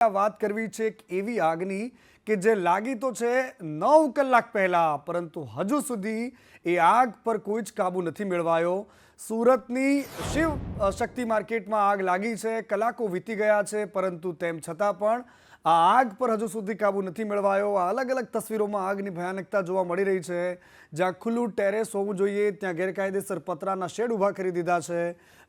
વાત કરવી છે એક એવી આગની કે જે લાગી તો છે 9 કલાક પહેલા, પરંતુ હજુ સુધી એ આગ પર કોઈ જ કાબુ નથી મેળવાયો। સુરતની શિવ શક્તિ માર્કેટમાં આગ લાગી છે। કલાકો વીતી ગયા છે, પરંતુ તેમ છતાં પણ આ આગ પર હજુ સુધી કાબુ નથી મેળવાયો। આ અલગ અલગ તસવીરોમાં આગની ભયાનકતા જોવા મળી રહી છે। જ્યાં ખુલ્લું ટેરેસ હોવું જોઈએ ત્યાં ગેરકાયદેસર પતરાના શેડ ઊભા કરી દીધા છે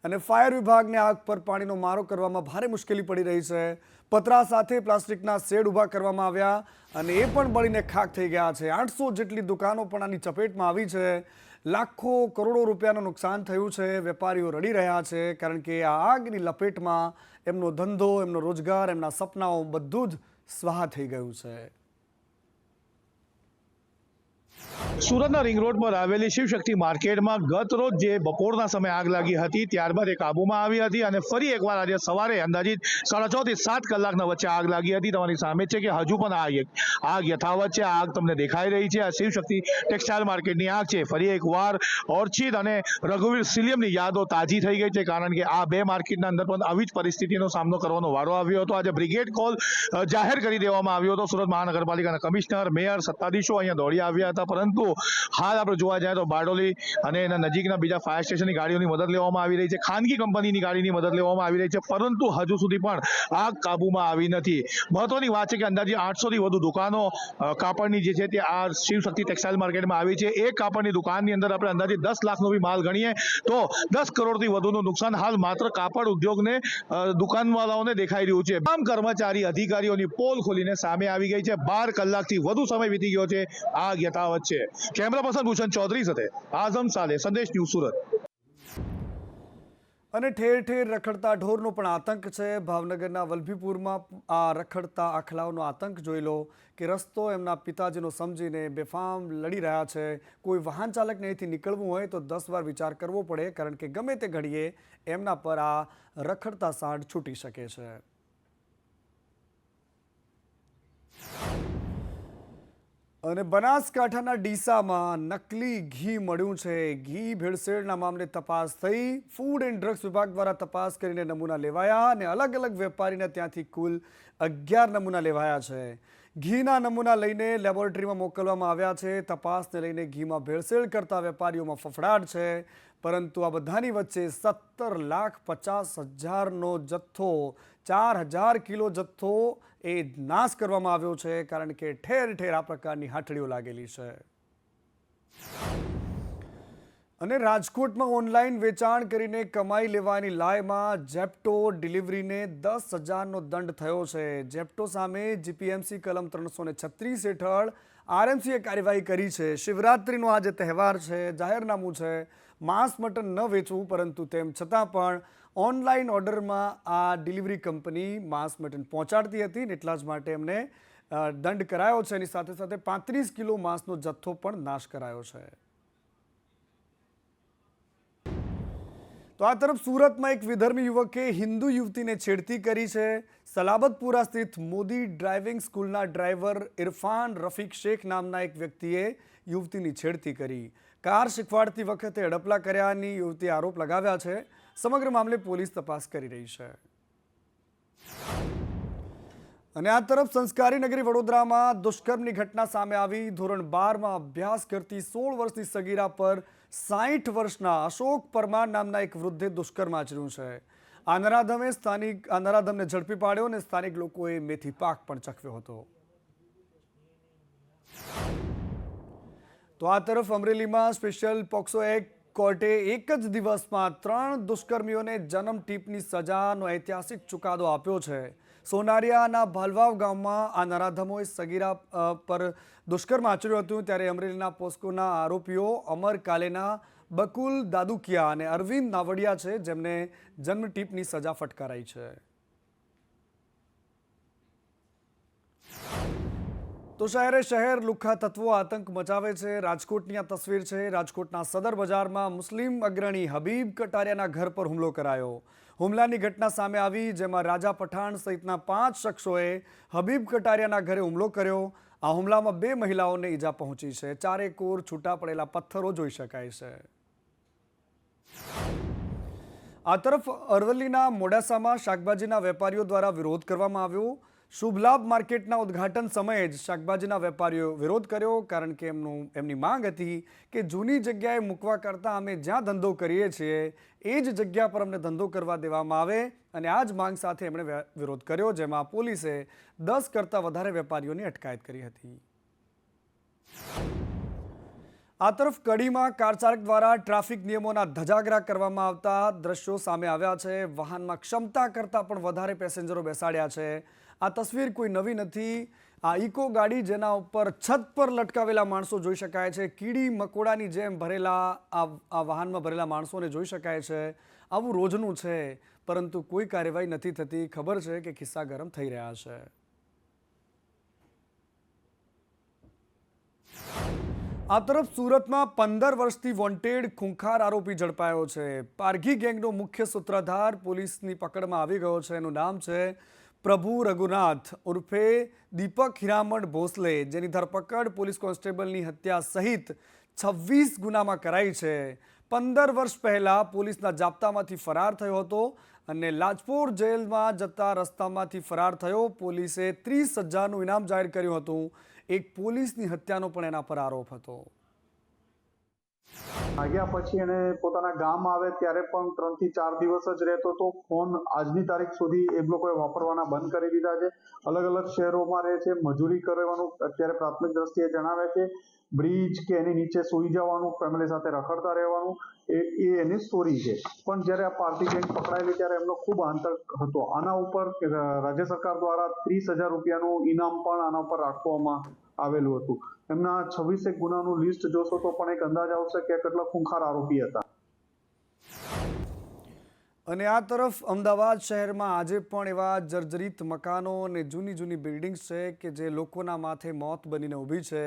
અને ફાયર વિભાગને આગ પર પાણીનો મારો કરવામાં ભારે મુશ્કેલી પડી રહી છે। પતરા સાથે પ્લાસ્ટિકના શેડ ઊભા કરવામાં આવ્યા અને એ પણ બળીને ખાખ થઈ ગયા છે। 800 જેટલી દુકાનો પણ આની ચપેટમાં આવી છે। લાખો કરોડો રૂપિયાનું નુકસાન થયું છે। વેપારીઓ રડી રહ્યા છે, કારણ કે આ આગની લપેટમાં એમનો ધંધો, એમનો રોજગાર, એમના સપનાઓ બધું જ સ્વાહા થઈ ગયું છે। સુરતના રિંગ રોડ પર આવેલી શિવશક્તિ માર્કેટમાં ગત રોજ જે બપોરના સમયે આગ લાગી હતી, ત્યારબાદ એ કાબૂમાં આવી હતી અને ફરી એકવાર આજે સવારે અંદાજિત 6:30 થી 7 કલાકના વચ્ચે આગ લાગી હતી। તમારી સામે છે કે હજુ પણ આગ યથાવત છે। આગ તમને દેખાઈ રહી છે। આ શિવશક્તિ ટેક્સટાઇલ માર્કેટની આગ છે। ફરી એકવાર ઓર્ચિડ અને રઘુવીર સિલિયમની યાદો તાજી થઈ ગઈ છે, કારણ કે આ બે માર્કેટના અંદર પણ આવી જ પરિસ્થિતિનો સામનો કરવાનો વારો આવ્યો હતો। આજે બ્રિગેડ કોલ જાહેર કરી દેવામાં આવ્યો હતો। સુરત મહાનગરપાલિકાના કમિશનર, મેયર, સત્તાધીશો અહીંયા દોડી આવ્યા હતા, પરંતુ હાલ આપણે જોવા જાય તો બારડોલી અને એના નજીકના બીજા ફાયર સ્ટેશનની ગાડીઓની મદદ લેવામાં આવી રહી છે, ખાનગી કંપનીની ગાડીની મદદ લેવામાં આવી રહી છે, પરંતુ હજુ સુધી પણ આગ કાબૂમાં આવી નથી। મહત્વની વાત છે કે અંદાજે 800 થી વધુ દુકાનો કાપડની જે છે તે આ શિવશક્તિ ટેક્સટાઇલ માર્કેટમાં આવી છે। એક કાપડની દુકાનની અંદર આપણે અંદાજે 10 લાખનો બી માલ ગણીએ તો 10 કરોડથી વધુનું નુકસાન હાલ માત્ર કાપડ ઉદ્યોગને, દુકાનવાળાઓને દેખાઈ રહ્યું છે। તમામ કર્મચારી, અધિકારીઓની પોલ ખોલીને સામે આવી ગઈ છે। 12 કલાકથી વધુ સમય વીતી ગયો છે, આગ યથાવત છે। કેમેરા પર્સન ભૂષણ ચૌધરી સાથે આઝમ સાલે, સંદેશ ન્યૂઝ, સુરત। અને ઠેર ઠેર રખડતા ઢોરનો પણ આતંક છે। ભાવનગરના વલભીપુરમાં આ રખડતા આખલાઓનો આતંક જોઈ લો કે રસ્તો એમના પિતાજીનો સમજીને બેફામ લડી રહ્યા છે। કોઈ વાહન ચાલકને અહીંથી નીકળવું હોય તો 10 વાર વિચાર કરવો પડે, કારણ કે ગમે તે ઘડીએ એમના પર આ રખડતા સાંઢ છૂટી શકે છે। અને બનાસકાંઠાના ડીસામાં નકલી ઘી મળ્યું છે। ઘી ભેળસેળના મામલે તપાસ થઈ। ફૂડ એન્ડ ડ્રગ્સ વિભાગ દ્વારા તપાસ કરીને નમૂના લેવાયા અને અલગ અલગ વેપારીને ત્યાંથી કુલ 11 નમૂના લેવાયા છે। ઘીના નમૂના લઈને લેબોરેટરીમાં મોકલવામાં આવ્યા છે। તપાસને લઈને ઘીમાં ભેળસેળ કરતા વેપારીઓમાં ફફડાટ છે, પરંતુ આ બધાની વચ્ચે 17,50,000નો જથ્થો, 4,000 કિલો જથ્થો એ નાશ કરવામાં આવ્યો છે, કારણ કે ઠેર ઠેર આ પ્રકારની હાથડીઓ લાગેલી છે। અને રાજકોટમાં ઓનલાઈન વેચાણ કરીને કમાઈ લેવાની લાયમાં જેપ્ટો ડિલિવરીને 10,000નો દંડ થયો છે। જેપ્ટો સામે જીપીએમસી કલમ 336 હેઠળ આરએમસીએ કાર્યવાહી કરી છે। શિવરાત્રિનો આજે તહેવાર છે, જાહેરનામું છે માંસ મટન ન વેચવું, પરંતુ તેમ છતાં પણ ઓનલાઈન ઓર્ડરમાં આ ડિલિવરી કંપની માંસ મટન પહોંચાડતી હતી ને એટલા જ માટે એમને દંડ કરાયો છે। એની સાથે સાથે 35 કિલો માંસનો જથ્થો પણ નાશ કરાયો છે। તો આ તરફ સુરતમાં એક વિધર્મી યુવકે હિન્દુ યુવતીને છેડતી કરી છે। સલાબતપુરા સ્થિત મોદી ડ્રાઇવિંગ સ્કૂલના ડ્રાઈવર ઇરફાન રફીક શેખ નામના એક વ્યક્તિએ યુવતીની છેડતી કરી। કાર શીખવાડતી વખતે હડપલા કર્યાની યુવતીએ આરોપ લગાવ્યા છે। સમગ્ર મામલે પોલીસ તપાસ કરી રહી છે। અને આ તરફ સંસ્કારી નગરી વડોદરામાં દુષ્કર્મની ઘટના સામે આવી। ધોરણ 12માં અભ્યાસ કરતી 16 વર્ષની સગીરા પર 60 વર્ષના અશોક પરમાર નામના એક વૃદ્ધે દુષ્કર્મ આચર્યું છે। આ નરાધમને ઝડપી પાડ્યો અને સ્થાનિક લોકોએ મેથી પાક પણ ચખવ્યો હતો। તો આ તરફ અમરેલીમાં સ્પેશિયલ પોક્સો એક્ટ કોર્ટે એક જ દિવસમાં 3 દુષ્કર્મીઓને જન્મ ટીપની સજાનો ઐતિહાસિક ચુકાદો આપ્યો છે। સોનારિયાના ભાલવાવ ગામમાં આ નરાધમોએ સગીરા પર દુષ્કર્મ આચર્યું હતું, ત્યારે અમરેલીના પોસ્કોના આરોપીઓ અમર કાલેના, બકુલ દાદુકિયા અને અરવિંદ નાવડિયા છે, જેમને જન્મ ટીપની સજા ફટકારાઈ છે। તો શહેર લુખ્ખા તત્વો આતંક મચાવે છે। રાજકોટની આ તસવીર છે। રાજકોટના સદર બજારમાં મુસ્લિમ અગ્રણી હબીબ કટારિયાના ઘર પર હુમલો કરાયો। હુમલાની ઘટના સામે આવી, જેમાં રાજા પઠાણ સહિતના 5 શખ્સોએ હબીબ કટારિયાના ઘરે હુમલો કર્યો। આ હુમલામાં 2 મહિલાઓને ઈજા પહોંચી છે। ચારેકોર છૂટા પડેલા પથ્થરો જોઈ શકાય છે। આ તરફ અરવલ્લીના મોડાસામાં શાકભાજીના વેપારીઓ દ્વારા વિરોધ કરવામાં આવ્યો। શુભલાભ માર્કેટના ઉદ્ઘાટન સમયે જ શાકભાજીના વેપારીઓ વિરોધ કર્યો, કારણ કે એમની માંગ હતી કે જૂની જગ્યાએ મૂકવા કરતાં અમે જ્યાં ધંધો કરીએ છીએ એ જ જગ્યા પર અમને ધંધો કરવા દેવામાં આવે, અને આ જ માંગ સાથે એમણે વિરોધ કર્યો, જેમાં પોલીસે 10 કરતાં વધારે વેપારીઓની અટકાયત કરી હતી. આ તરફ કડીમાં કાર ચાલક દ્વારા ટ્રાફિક નિયમોના ધજાગરા કરવામાં આવતા દ્રશ્યો સામે આવ્યા છે. વાહનમાં ક્ષમતા કરતાં પણ વધારે પેસેન્જરો બેસાડ્યા છે. આ તસવીર કોઈ નવી નથી. આ ઇકો ગાડી જેના ઉપર છત પર લટકાવેલા માણસો જોઈ શકાય છે. કીડી મકોડાની જેમ ભરેલા આ વાહનમાં ભરેલા માણસોને જોઈ શકાય છે. આવું રોજનું છે, પરંતુ કોઈ કાર્યવાહી નથી થતી. ખબર છે કે ખિસ્સા ગરમ થઈ રહ્યા છે. આ તરફ સુરતમાં 15 વર્ષથી વોન્ટેડ ખૂંખાર આરોપી ઝડપાયો છે. પારઘી ગેંગનો મુખ્ય સૂત્રધાર પોલીસની પકડમાં આવી ગયો છે. એનું નામ છે પ્રભુ રઘુનાથ ઉર્ફે દીપક હીરામણ ભોસલે, જેની ધરપકડ પોલીસ કોન્સ્ટેબલની હત્યા સહિત 26 ગુનામાં કરાઈ છે. 15 વર્ષ પહેલા પોલીસના જાપ્તામાંથી ફરાર થયો હતો અને લાજપોર જેલમાં જતા રસ્તામાંથી ફરાર થયો. પોલીસે 30,000નું ઇનામ જાહેર કર્યું હતું. એક પોલીસની હત્યાનો પણ એના પર આરોપ હતો. ભાગ્યા પછી એને પોતાના ગામ આવે ત્યારે પણ 3 થી 4 દિવસ જ રહેતો હતો. ફોન આજની તારીખ સુધી એ લોકોએ વાપરવાના બંધ કરી દીધા છે. અલગ અલગ શહેરોમાં રહે છે. મજૂરી કરવાનું અત્યારે પ્રાથમિક દ્રષ્ટિએ જણાવે છે. બ્રિજ કે એની નીચે સૂઈ જવાનું, ફેમિલી સાથે રખડતા રહેવાનું, એ એની સ્ટોરી છે. પણ જ્યારે આ પાર્ટી ગેંગ પકડાયેલી ત્યારે એમનો ખૂબ આતંક હતો. આના ઉપર રાજ્ય સરકાર દ્વારા 30,000 રૂપિયાનું ઇનામ પણ આના ઉપર રાખવામાં આવેલું હતું. એમના 26 ગુનાનું લિસ્ટ જોશો તો પણ એક અંદાજ આવશે કે કેટલા ખૂંખાર આરોપી હતા. અને આ તરફ અમદાવાદ શહેરમાં આજે પણ એવા જર્જરિત મકાનો અને જૂની બિલ્ડિંગ્સ છે કે જે લોકોના માથે મોત બનીને ઊભી છે.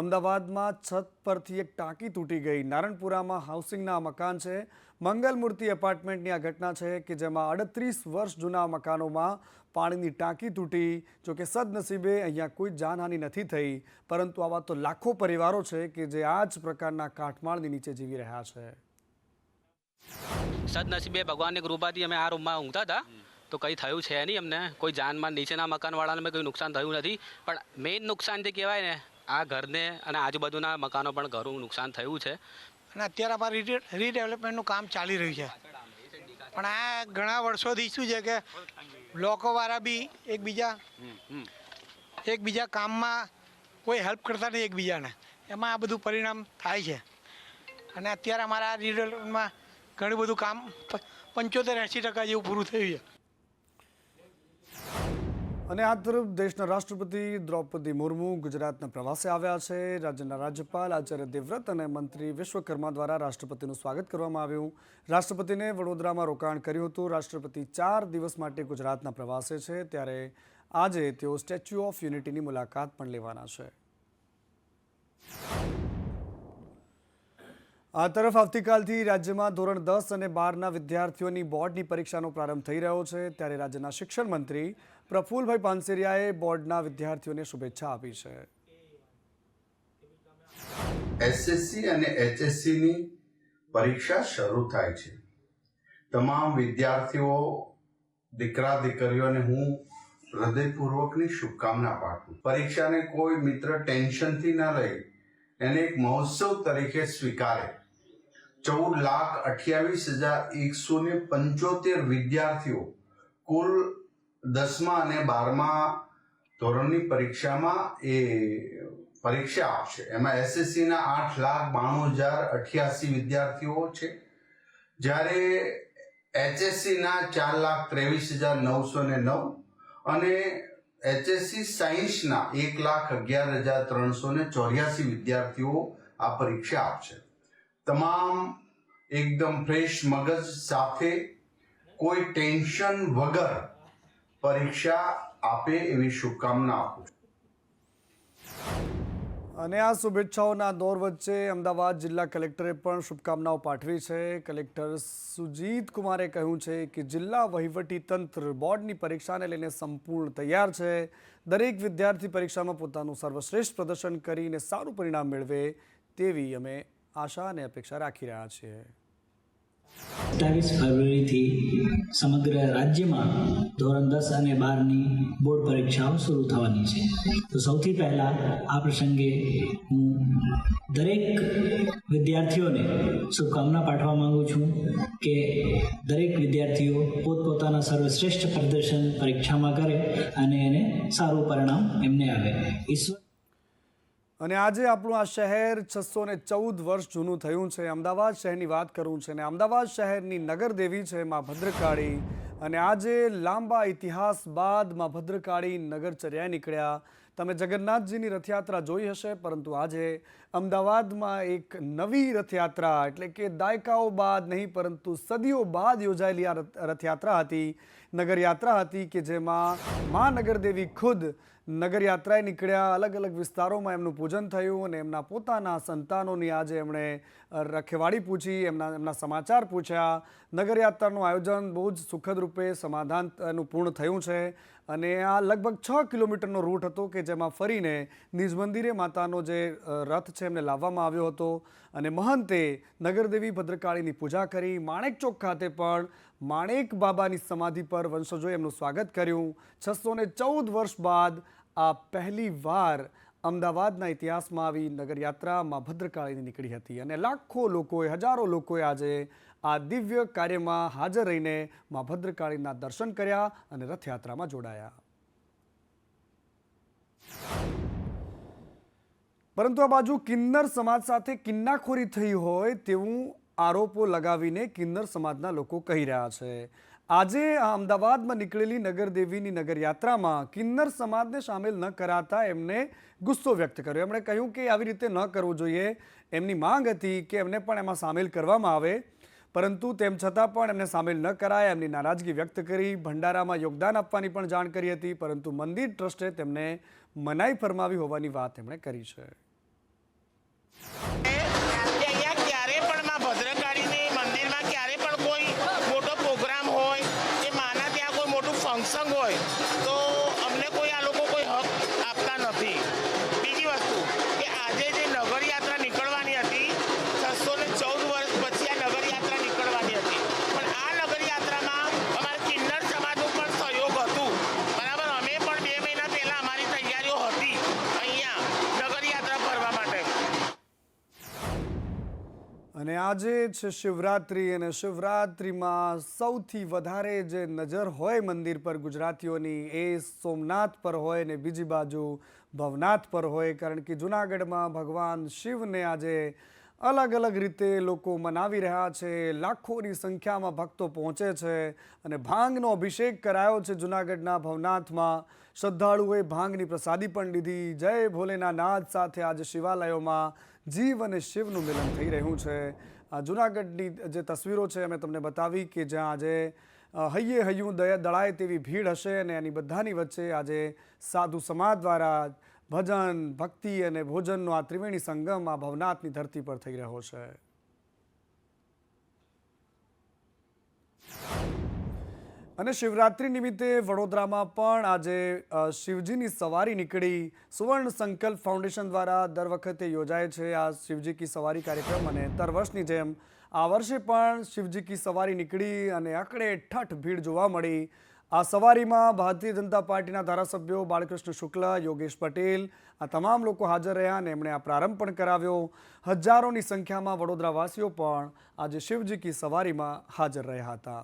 અમદાવાદમાં છત પરથી એક ટાંકી તૂટી ગઈ. નારણપુરામાં હાઉસિંગના મકાન છે. મંગલમૂર્તિ એપાર્ટમેન્ટની આ ઘટના છે કે જેમાં 38 વર્ષ જૂના મકાનોમાં પાણીની ટાંકી તૂટી. જોકે સદનસીબે અહીંયા કોઈ જાનહાનિ નથી થઈ, પરંતુ આવા તો લાખો પરિવારો છે કે જે આ જ પ્રકારના કાટમાળની નીચે જીવી રહ્યા છે. સદનસીબે ભગવાનની કૃપાથી અમે આ રૂમમાં ઊંઘતા હતા તો કંઈ થયું છે નહીં. અમને કોઈ જાનમાં નીચેના મકાનવાળાને કોઈ નુકસાન થયું નથી. પણ મેઇન નુકસાન જે કહેવાય ને, આ ઘરને અને આજુબાજુના મકાનો પણ ઘરું નુકસાન થયું છે. અને અત્યારે અમારું રીડેવલપમેન્ટનું કામ ચાલી રહ્યું છે. પણ આ ઘણા વર્ષોથી શું છે કે લોકોવાળા બી એકબીજા કામમાં કોઈ હેલ્પ કરતા નહીં એકબીજાને. એમાં આ બધું પરિણામ થાય છે. અને અત્યારે અમારા રીડેવલપમેન્ટમાં ઘણું બધું કામ 75-80% જેવું પૂરું થયું છે. અને આ તરફ દેશના રાષ્ટ્રપતિ દ્રૌપદી મુર્મુ ગુજરાતના પ્રવાસે આવ્યા છે. રાજ્યના રાજ્યપાલ આચાર્ય દેવવ્રત અને મંત્રી વિશ્વકર્મા દ્વારા રાષ્ટ્રપતિનું સ્વાગત કરવામાં આવ્યું. રાષ્ટ્રપતિને વડોદરામાં રોકાણ કર્યું હતું. રાષ્ટ્રપતિ 4 દિવસ માટે ગુજરાતના પ્રવાસે છે, ત્યારે આજે તેઓ સ્ટેચ્યુ ઓફ યુનિટીની મુલાકાત પણ લેવાના છે. આ તરફ આવતીકાલથી રાજ્યમાં ધોરણ 10 અને 12ના વિદ્યાર્થીઓની બોર્ડની પરીક્ષાનો પ્રારંભ થઈ રહ્યો છે, ત્યારે રાજ્યના શિક્ષણ મંત્રી પ્રફુલભાઈ પાનસેરિયાએ બોર્ડના વિદ્યાર્થીઓને શુભેચ્છા આપી છે. એસએસસી અને એચએસસીની પરીક્ષા શરૂ થાય છે. તમામ વિદ્યાર્થીઓ, દીકરા દીકરીઓને હું હૃદયપૂર્વકની શુભકામના પાઠવું. પરીક્ષાને કોઈ મિત્ર ટેન્શનથી ન લઈ એને એક મહોત્સવ તરીકે સ્વીકારે. 14,28,175 વિદ્યાર્થીઓ કુલ 10મા અને 12મા ધોરણની પરીક્ષામાં એ પરીક્ષા આપશે. એમાં એસએસસીના 8,92,088 વિદ્યાર્થીઓ છે, જ્યારે એચએસસીના 4,23,909 અને એચએસસી સાયન્સના 1,11,384 વિદ્યાર્થીઓ આ પરીક્ષા આપશે. તમામ એકદમ ફ્રેશ મગજ સાથે, કોઈ ટેન્શન વગર પરીક્ષા આપે એવી શુભકામના આપું છું. અને આ શુભેચ્છાઓના દોર વચ્ચે અમદાવાદ જિલ્લા કલેક્ટરે પણ શુભકામનાઓ પાઠવી છે. કલેક્ટર સુજીત કુમારે કહ્યું છે કે જિલ્લા વહીવટીતંત્ર બોર્ડની પરીક્ષાને લઈને સંપૂર્ણ તૈયાર છે. દરેક વિદ્યાર્થી પરીક્ષામાં પોતાનું સર્વશ્રેષ્ઠ પ્રદર્શન કરીને સારું પરિણામ મેળવે તેવી અમે આશા અને અપેક્ષા રાખી રહ્યા છીએ. 27 ફેબ્રુઆરીથી સમગ્ર રાજ્યમાં ધોરણ 10 અને 12ની બોર્ડ પરીક્ષાઓ શરૂ થવાની છે. તો સૌથી પહેલાં આ પ્રસંગે હું દરેક વિદ્યાર્થીઓને શુભકામના પાઠવવા માંગુ છું કે દરેક વિદ્યાર્થીઓ પોતપોતાના સર્વશ્રેષ્ઠ પ્રદર્શન પરીક્ષામાં કરે અને એને સારું પરિણામ એમને આવે. ઈશ્વર. અને આજે આપણું આ શહેર 614 વર્ષ જૂનું થયું છે. અમદાવાદ શહેરની વાત કરું છે અને અમદાવાદ શહેરની નગરદેવી છે મા ભદ્રકાળી. અને આજે લાંબા ઇતિહાસ બાદ મા ભદ્રકાળી નગરચર્યાએ નીકળ્યા. તમે જગન્નાથજીની રથયાત્રા જોઈ હશે, પરંતુ આજે અમદાવાદમાં એક નવી રથયાત્રા, એટલે કે દાયકાઓ બાદ નહીં પરંતુ સદીઓ બાદ યોજાયેલી આ રથયાત્રા હતી, નગરયાત્રા હતી, કે જેમાં મા નગરદેવી ખુદ નગરયાત્રાએ નીકળ્યા. અલગ અલગ વિસ્તારોમાં એમનું પૂજન થયું અને એમના પોતાના સંતાનોની આજે એમણે રખેવાળી પૂછી, એમના સમાચાર પૂછ્યા. નગરયાત્રાનું આયોજન બહુ જ સુખદ રૂપે સમાધાનનું પૂર્ણ થયું છે. અને આ લગભગ 6 કિલોમીટરનો રૂટ હતો કે જેમાં ફરીને નિજ મંદિરે માતાનો જે રથ છે એમને લાવવામાં આવ્યો હતો. અને મહંતે નગરદેવી ભદ્રકાળીની પૂજા કરી. માણેક ચોક ખાતે પણ માણેક બાબાની સમાધિ પર વંશજોએ એમનું સ્વાગત કર્યું. 614 વર્ષ બાદ આ પહેલી વાર અમદાવાદના ઇતિહાસમાં આવી નગરયાત્રા મા ભદ્રકાળીની નીકળી હતી. અને લાખો લોકોએ, હજારો લોકોએ આજે આ દિવ્ય કાર્યમાં હાજર રહીને મા ભદ્રકાળીના દર્શન કર્યા અને રથયાત્રામાં જોડાયા. પરંતુ આ બાજુ કિન્નર સમાજ સાથે કિન્નાખોરી થઈ હોય તેવું આરોપો લગાવીને કિન્નર સમાજના લોકો કહી રહ્યા છે. આજે આ અમદાવાદમાં નીકળેલી નગરદેવીની નગરયાત્રામાં કિન્નર સમાજને સામેલ ન કરાતા એમને ગુસ્સો વ્યક્ત કર્યો. એમણે કહ્યું કે આવી રીતે ન કરવું જોઈએ. એમની માંગ હતી કે એમને પણ એમાં સામેલ કરવામાં આવે, પરંતુ તેમ છતાં પણ એમને સામેલ ન કરાય. એમની નારાજગી વ્યક્ત કરી. ભંડારામાં યોગદાન આપવાની પણ જાણ કરી હતી, પરંતુ મંદિર ટ્રસ્ટે તેમને મનાઈ ફરમાવી હોવાની વાત એમણે કરી છે. ફંક્શન હોય તો અમને કોઈ આ લોકો કોઈ હક આપતા નથી. બીજી વસ્તુ કે આજે જે નગરયાત્રા નીકળવાની હતી, 614 વર્ષ પછી આ નગરયાત્રા નીકળવાની હતી, પણ આ નગરયાત્રામાં અમારે કિન્નર સમાજનું પણ સહયોગ હતું. બરાબર, અમે પણ 2 મહિના પહેલાં અમારી તૈયારીઓ હતી અહીંયા નગરયાત્રા ફરવા માટે. અને આજે છે શિવરાત્રી, અને શિવરાત્રીમાં સૌથી વધારે જે નજર હોય મંદિર પર ગુજરાતીઓની એ સોમનાથ પર હોય ને બીજી બાજુ ભવનાથ પર હોય. કારણ કે જૂનાગઢમાં ભગવાન શિવને આજે અલગ અલગ રીતે લોકો મનાવી રહ્યા છે. લાખોની સંખ્યામાં ભક્તો પહોંચે છે અને ભાંગનો અભિષેક કરાયો છે જૂનાગઢના ભવનાથમાં. શ્રદ્ધાળુઓએ ભાંગની પ્રસાદી પણ લીધી. જય ભોલેના નાદ સાથે આજે શિવાલયોમાં જીવ અને શિવનું મિલન થઈ રહ્યું છે. આ જૂનાગઢની જે તસવીરો છે અમે તમને બતાવી કે જ્યાં આજે હૈયે હૈયું દળાય તેવી ભીડ હશે. અને એની બધાની વચ્ચે આજે સાધુ સમાજ દ્વારા ભજન, ભક્તિ અને ભોજનનો આ ત્રિવેણી સંગમ આ ભવનાથની ધરતી પર થઈ રહ્યો છે. અને શિવરાત્રી નિમિત્તે વડોદરામાં પણ આજે શિવજીની સવારી નીકળી. સુવર્ણ સંકલ્પ ફાઉન્ડેશન દ્વારા દર વખતે યોજાય છે આ શિવજી કી સવારી કાર્યક્રમ. અને દર વર્ષની જેમ આ વર્ષે પણ શિવજી કી સવારી નીકળી અને આકડે ઠઠ ભીડ જોવા મળી. આ સવારીમાં ભારતીય જનતા પાર્ટીના ધારાસભ્યો બાલકૃષ્ણ શુક્લ, યોગેશ પટેલ, આ તમામ લોકો હાજર રહ્યા અને એમણે આ પ્રારંભ પણ કરાવ્યો. હજારોની સંખ્યામાં વડોદરાવાસીઓ પણ આજે શિવજી કી સવારીમાં હાજર રહ્યા હતા.